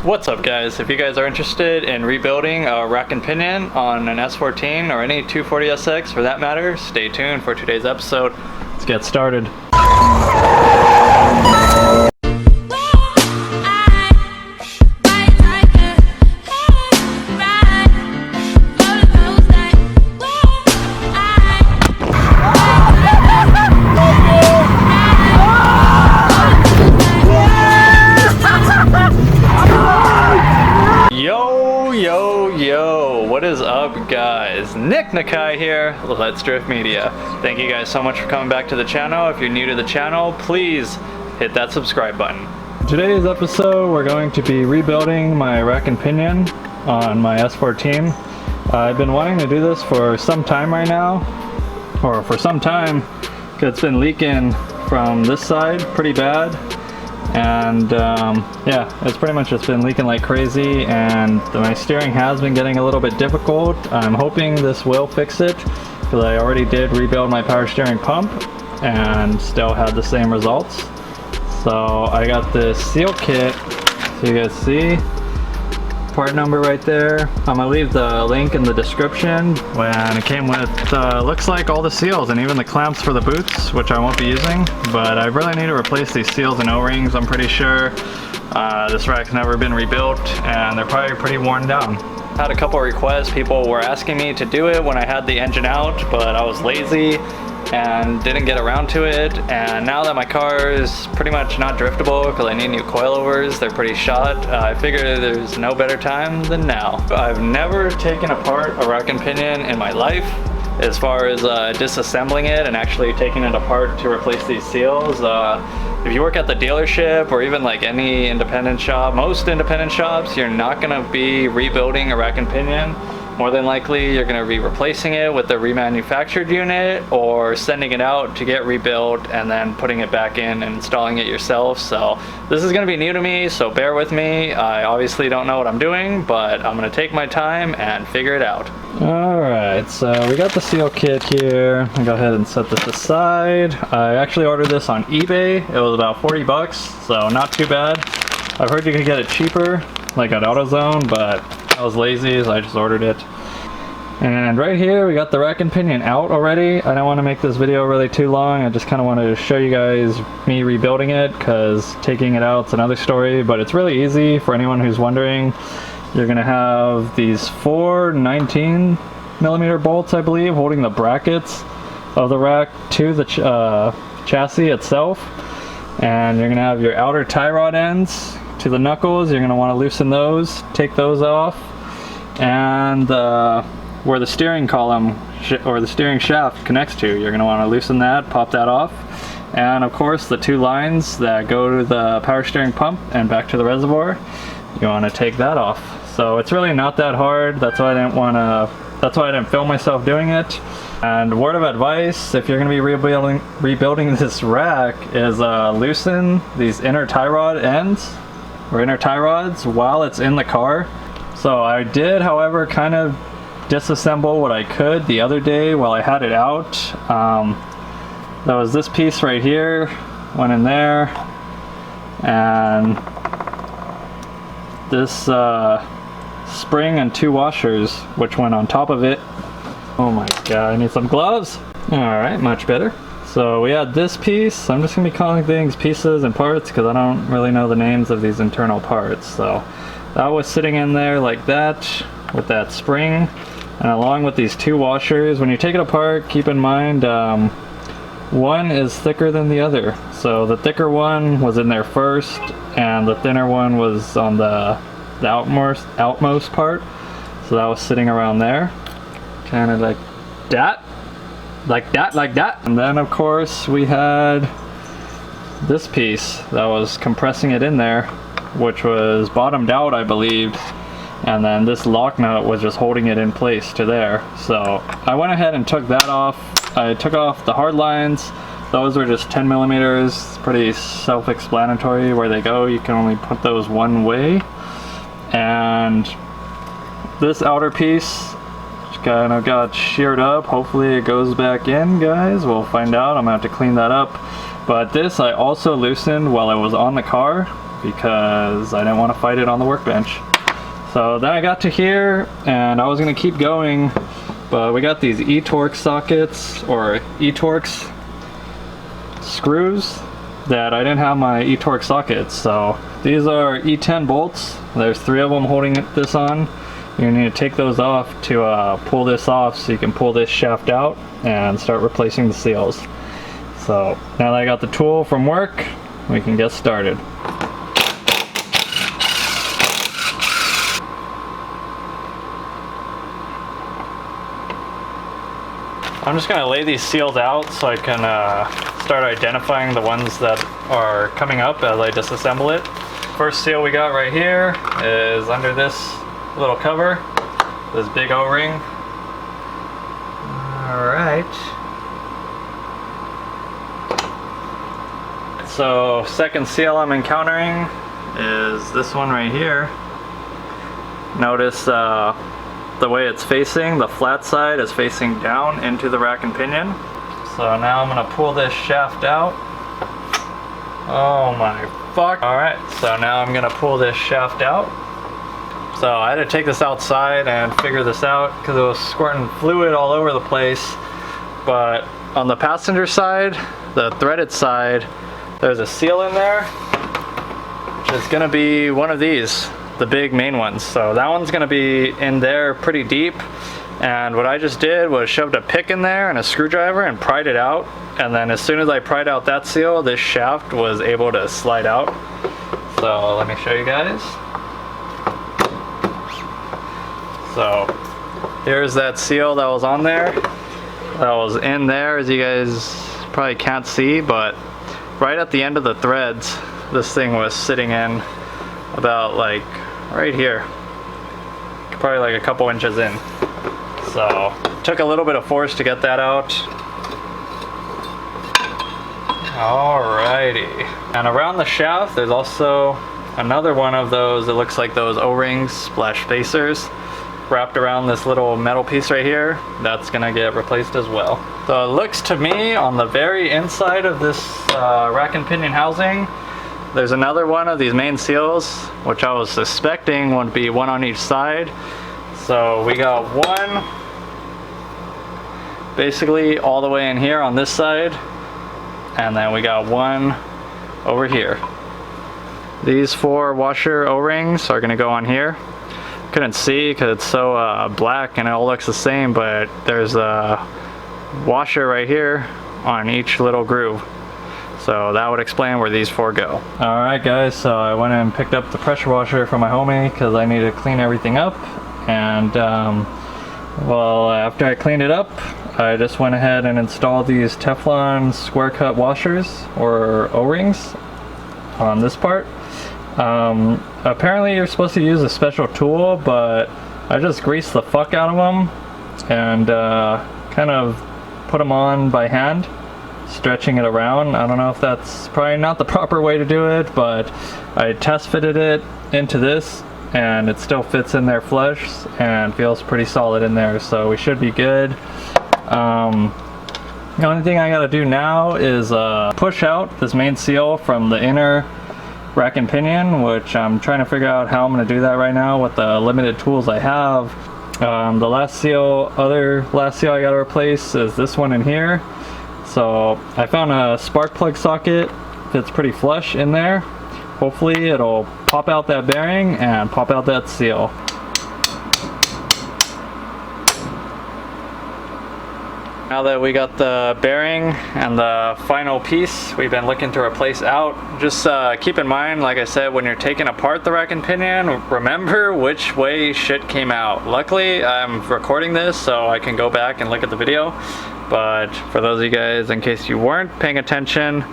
What's up guys, if you guys are interested in rebuilding a rack and pinion on an S14 or any 240SX for that matter, stay tuned for today's episode. Let's get started. What is up guys? Nick Nakai here, Let's Drift Media. Thank you guys so much for coming back to the channel. If you're new to the channel, please hit that subscribe button. Today's episode we're going to be rebuilding my rack and pinion on my S14. I've been wanting to do this for some time right now, or for some time, because it's been leaking from this side pretty bad. And yeah, it's pretty much just been leaking like crazy, and my steering has been getting a little bit difficult. I'm hoping this will fix it, because I already did rebuild my power steering pump and still had the same results. So I got this seal kit, so you guys see part number right there. I'm gonna leave the link in the description. When it came with looks like all the seals and even the clamps for the boots, which I won't be using, but I really need to replace these seals and O-rings. I'm pretty sure this rack's never been rebuilt and they're probably pretty worn down. Had a couple requests. People were asking me to do it when I had the engine out, but I was lazy and didn't get around to it. And now that my car is pretty much not driftable because I need new coilovers, they're pretty shot, I figure there's no better time than now. I've never taken apart a rack and pinion in my life, as far as disassembling it and actually taking it apart to replace these seals. If you work at the dealership or even like any independent shop, most independent shops, you're not gonna be rebuilding a rack and pinion. More than likely, you're going to be replacing it with a remanufactured unit or sending it out to get rebuilt and then putting it back in and installing it yourself. So this is going to be new to me, so bear with me. I obviously don't know what I'm doing, but I'm going to take my time and figure it out. Alright, so we got the seal kit here. I'll go ahead and set this aside. I actually ordered this on eBay. It was about 40 bucks, so not too bad. I've heard you can get it cheaper, like at AutoZone, but I was lazy, so I just ordered it. And right here we got the rack and pinion out already. I don't want to make this video really too long. I just kind of wanted to show you guys me rebuilding it, because taking it out's another story, but it's really easy for anyone who's wondering. You're gonna have these four 19mm bolts, I believe, holding the brackets of the rack to the chassis itself. And you're gonna have your outer tie rod ends to the knuckles. You're going to want to loosen those, take those off, and where the steering column or the steering shaft connects to, you're going to want to loosen that, pop that off. And of course the two lines that go to the power steering pump and back to the reservoir, you want to take that off. So it's really not that hard. That's why I didn't film myself doing it. And word of advice, if you're going to be rebuilding this rack, is loosen these inner tie rod ends or inner tie rods while it's in the car. So I did, however, kind of disassemble what I could the other day while I had it out. That was this piece right here, went in there, and this spring and two washers which went on top of it. Oh my god, I need some gloves. Alright, much better. So we had this piece. I'm just going to be calling things pieces and parts because I don't really know the names of these internal parts. So that was sitting in there like that with that spring, and along with these two washers. When you take it apart, keep in mind one is thicker than the other. So the thicker one was in there first and the thinner one was on the outmost part. So that was sitting around there, kind of like that. Like that. And then of course we had this piece that was compressing it in there, which was bottomed out, I believe, and then this lock nut was just holding it in place to there. So I went ahead and took that off. I took off the hard lines. Those were just 10mm. Pretty self-explanatory where they go. You can only put those one way. And this outer piece kind of got sheared up. Hopefully it goes back in, guys. We'll find out. I'm gonna have to clean that up. But this I also loosened while I was on the car, because I didn't want to fight it on the workbench. So then I got to here and I was going to keep going, but we got these E-Torx sockets or E-Torx screws that I didn't have my E-Torx sockets. So these are E10 bolts. There's 3 of them holding this on. You need to take those off to pull this off so you can pull this shaft out and start replacing the seals. So now that I got the tool from work, we can get started. I'm just going to lay these seals out so I can start identifying the ones that are coming up as I disassemble it. First seal we got right here is under this little cover, this big O-ring. Alright. So second seal I'm encountering is this one right here. Notice the way it's facing, the flat side is facing down into the rack and pinion. So now I'm going to pull this shaft out. Oh my fuck. Alright, so now I'm going to pull this shaft out. So I had to take this outside and figure this out because it was squirting fluid all over the place. But on the passenger side, the threaded side, there's a seal in there, which is going to be one of these, the big main ones. So that one's going to be in there pretty deep. And what I just did was shoved a pick in there and a screwdriver and pried it out. And then as soon as I pried out that seal, this shaft was able to slide out. So let me show you guys. So here's that seal that was on there. That was in there, as you guys probably can't see, but right at the end of the threads, this thing was sitting in about like right here. Probably like a couple inches in. So took a little bit of force to get that out. Alrighty. And around the shaft, there's also another one of those, it looks like those O-rings, splash spacers, wrapped around this little metal piece right here. That's gonna get replaced as well. So it looks to me on the very inside of this rack and pinion housing, there's another one of these main seals, which I was suspecting would be one on each side. So we got one basically all the way in here on this side, and then we got one over here. These 4 washer O-rings are gonna go on here. Couldn't see because it's so black and it all looks the same, but there's a washer right here on each little groove. So that would explain where these 4 go. Alright guys, so I went and picked up the pressure washer for my homie because I needed to clean everything up. And well, after I cleaned it up, I just went ahead and installed these Teflon square cut washers or O-rings on this part. Apparently you're supposed to use a special tool, but I just greased the fuck out of them and kind of put them on by hand, stretching it around. I don't know if that's probably not the proper way to do it, but I test fitted it into this and it still fits in there flush and feels pretty solid in there, so we should be good. The only thing I gotta do now is push out this main seal from the inner rack and pinion, which I'm trying to figure out how I'm going to do that right now with the limited tools I have. The last seal I got to replace is this one in here. So I found a spark plug socket that's pretty flush in there. Hopefully it'll pop out that bearing and pop out that seal. Now that we got the bearing and the final piece we've been looking to replace out, just keep in mind, like I said, when you're taking apart the rack and pinion, remember which way shit came out. Luckily, I'm recording this so I can go back and look at the video, but for those of you guys, in case you weren't paying attention,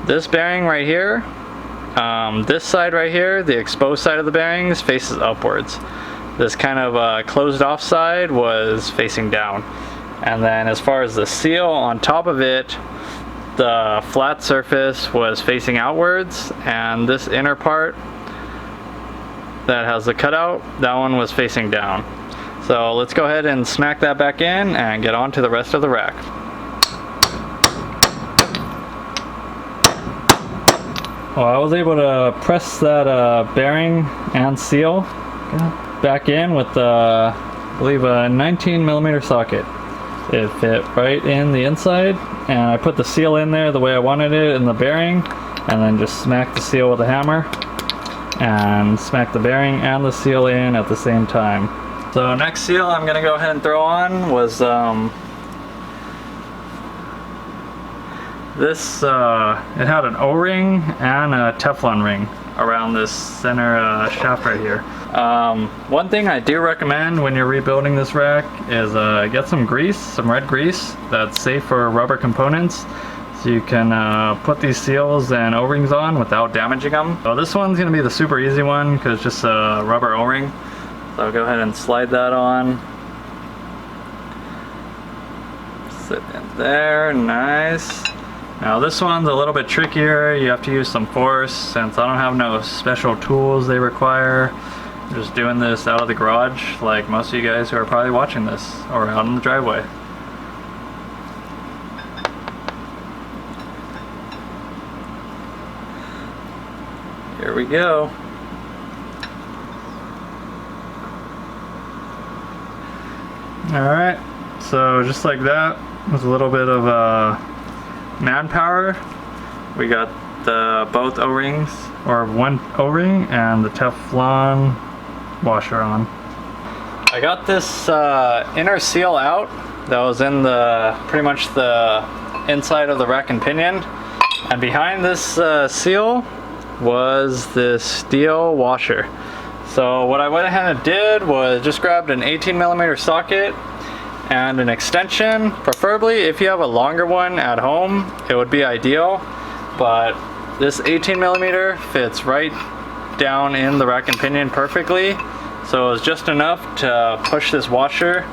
this bearing right here, this side right here, the exposed side of the bearings, faces upwards. This kind of closed off side was facing down. And then as far as the seal on top of it, the flat surface was facing outwards, and this inner part that has the cutout, that one was facing down. So let's go ahead and smack that back in and get on to the rest of the rack. Well, I was able to press that bearing and seal back in with I believe a 19mm socket. It fit right in the inside, and I put the seal in there the way I wanted it in the bearing, and then just smacked the seal with a hammer and smacked the bearing and the seal in at the same time. So next seal I'm gonna go ahead and throw on was this, it had an O-ring and a Teflon ring around this center shaft right here. One thing I do recommend when you're rebuilding this rack is get some grease, some red grease that's safe for rubber components, so you can put these seals and O-rings on without damaging them. So this one's gonna be the super easy one because it's just a rubber O-ring. So I'll go ahead and slide that on. Sit in there, nice. Now this one's a little bit trickier. You have to use some force since I don't have no special tools they require. I'm just doing this out of the garage like most of you guys who are probably watching this, or out in the driveway. Here we go. Alright, so just like that, with a little bit of manpower, we got both O-rings, or one O-ring and the Teflon washer on. I got this inner seal out that was in pretty much the inside of the rack and pinion, and behind this seal was this steel washer. So what I went ahead and did was just grabbed an 18mm socket and an extension. Preferably if you have a longer one at home, it would be ideal, but this 18mm fits right down in the rack and pinion perfectly. So it was just enough to push this washer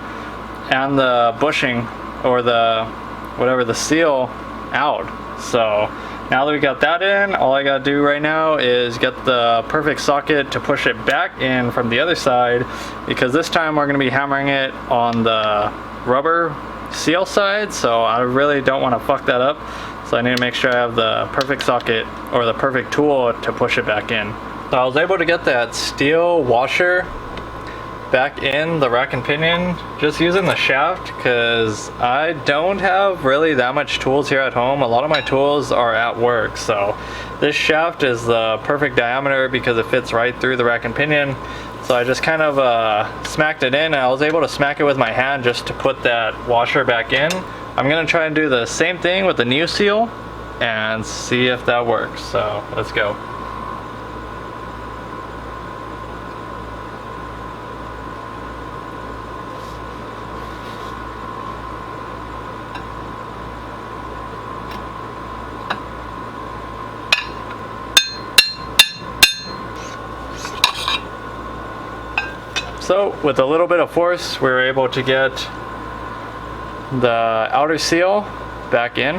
and the bushing, or the seal out. So now that we got that in, all I gotta do right now is get the perfect socket to push it back in from the other side, because this time we're gonna be hammering it on the rubber seal side, so I really don't want to fuck that up. So I need to make sure I have the perfect socket, or the perfect tool to push it back in. So I was able to get that steel washer back in the rack and pinion just using the shaft, because I don't have really that much tools here at home. A lot of my tools are at work, so this shaft is the perfect diameter because it fits right through the rack and pinion. So I just kind of smacked it in, and I was able to smack it with my hand just to put that washer back in. I'm gonna try and do the same thing with the new seal and see if that works. So let's go. So with a little bit of force, we were able to get the outer seal back in.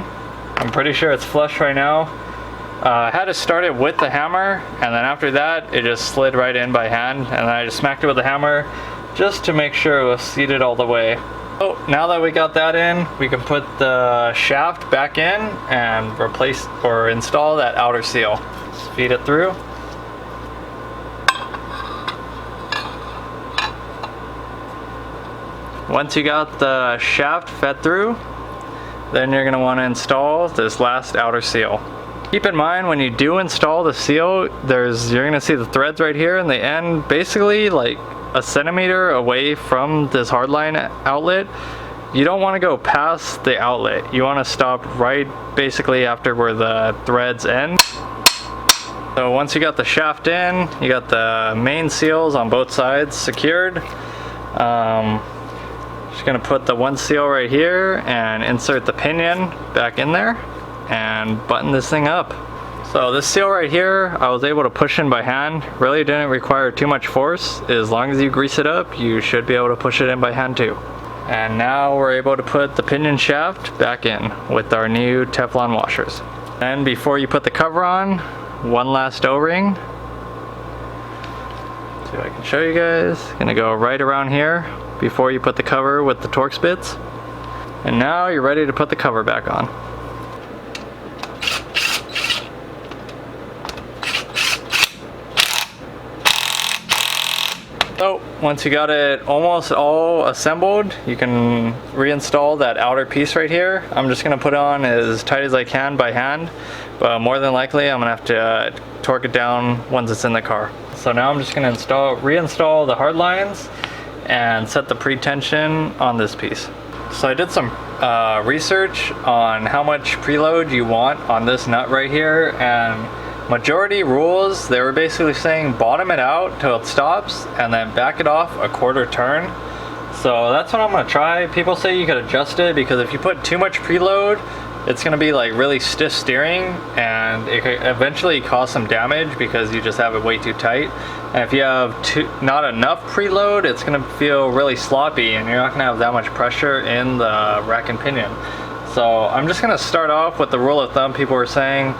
I'm pretty sure it's flush right now. I had to start it with the hammer, and then after that it just slid right in by hand, and then I just smacked it with the hammer just to make sure it was seated all the way. So now that we got that in, we can put the shaft back in and replace or install that outer seal. Just feed it through. Once you got the shaft fed through, then you're going to want to install this last outer seal. Keep in mind when you do install the seal, you're going to see the threads right here, and they end basically like a centimeter away from this hardline outlet. You don't want to go past the outlet. You want to stop right basically after where the threads end. So once you got the shaft in, you got the main seals on both sides secured. Just gonna put the one seal right here and insert the pinion back in there and button this thing up. So this seal right here, I was able to push in by hand. Really didn't require too much force. As long as you grease it up, you should be able to push it in by hand too. And now we're able to put the pinion shaft back in with our new Teflon washers. And before you put the cover on, one last O-ring. See if I can show you guys. Gonna go right around here before you put the cover with the Torx bits. And now you're ready to put the cover back on. So once you got it almost all assembled, you can reinstall that outer piece right here. I'm just gonna put it on as tight as I can by hand, but more than likely I'm gonna have to torque it down once it's in the car. So now I'm just gonna reinstall the hard lines and set the pre-tension on this piece. So I did some research on how much preload you want on this nut right here, and majority rules, they were basically saying bottom it out till it stops and then back it off a quarter turn. So that's what I'm gonna try. People say you could adjust it because if you put too much preload, it's gonna be like really stiff steering and it could eventually cause some damage because you just have it way too tight. And if you have not enough preload, it's gonna feel really sloppy and you're not gonna have that much pressure in the rack and pinion. So I'm just gonna start off with the rule of thumb people were saying.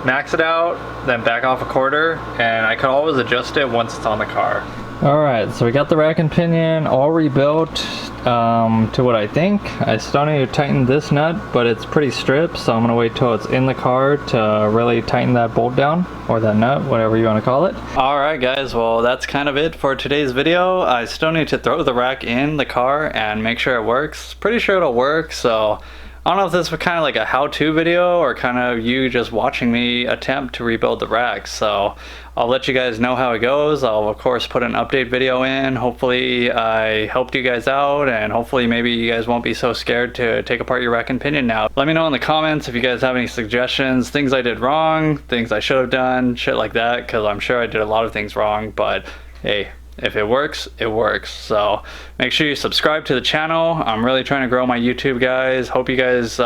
Max it out, then back off a quarter, and I can always adjust it once it's on the car. Alright, so we got the rack and pinion all rebuilt to what I think. I still need to tighten this nut, but it's pretty stripped, so I'm going to wait till it's in the car to really tighten that bolt down, or that nut, whatever you want to call it. Alright guys, well that's kind of it for today's video. I still need to throw the rack in the car and make sure it works. Pretty sure it'll work, so I don't know if this was kind of like a how-to video or kind of you just watching me attempt to rebuild the rack. So I'll let you guys know how it goes. I'll of course put an update video in. Hopefully I helped you guys out, and hopefully maybe you guys won't be so scared to take apart your rack and pinion now. Let me know in the comments if you guys have any suggestions, things I did wrong, things I should have done, shit like that, because I'm sure I did a lot of things wrong, but hey, if it works, it works. So make sure you subscribe to the channel. I'm really trying to grow my YouTube, guys. Hope you guys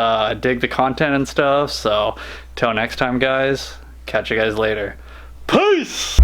dig the content and stuff. So till next time guys, catch you guys later. Peace!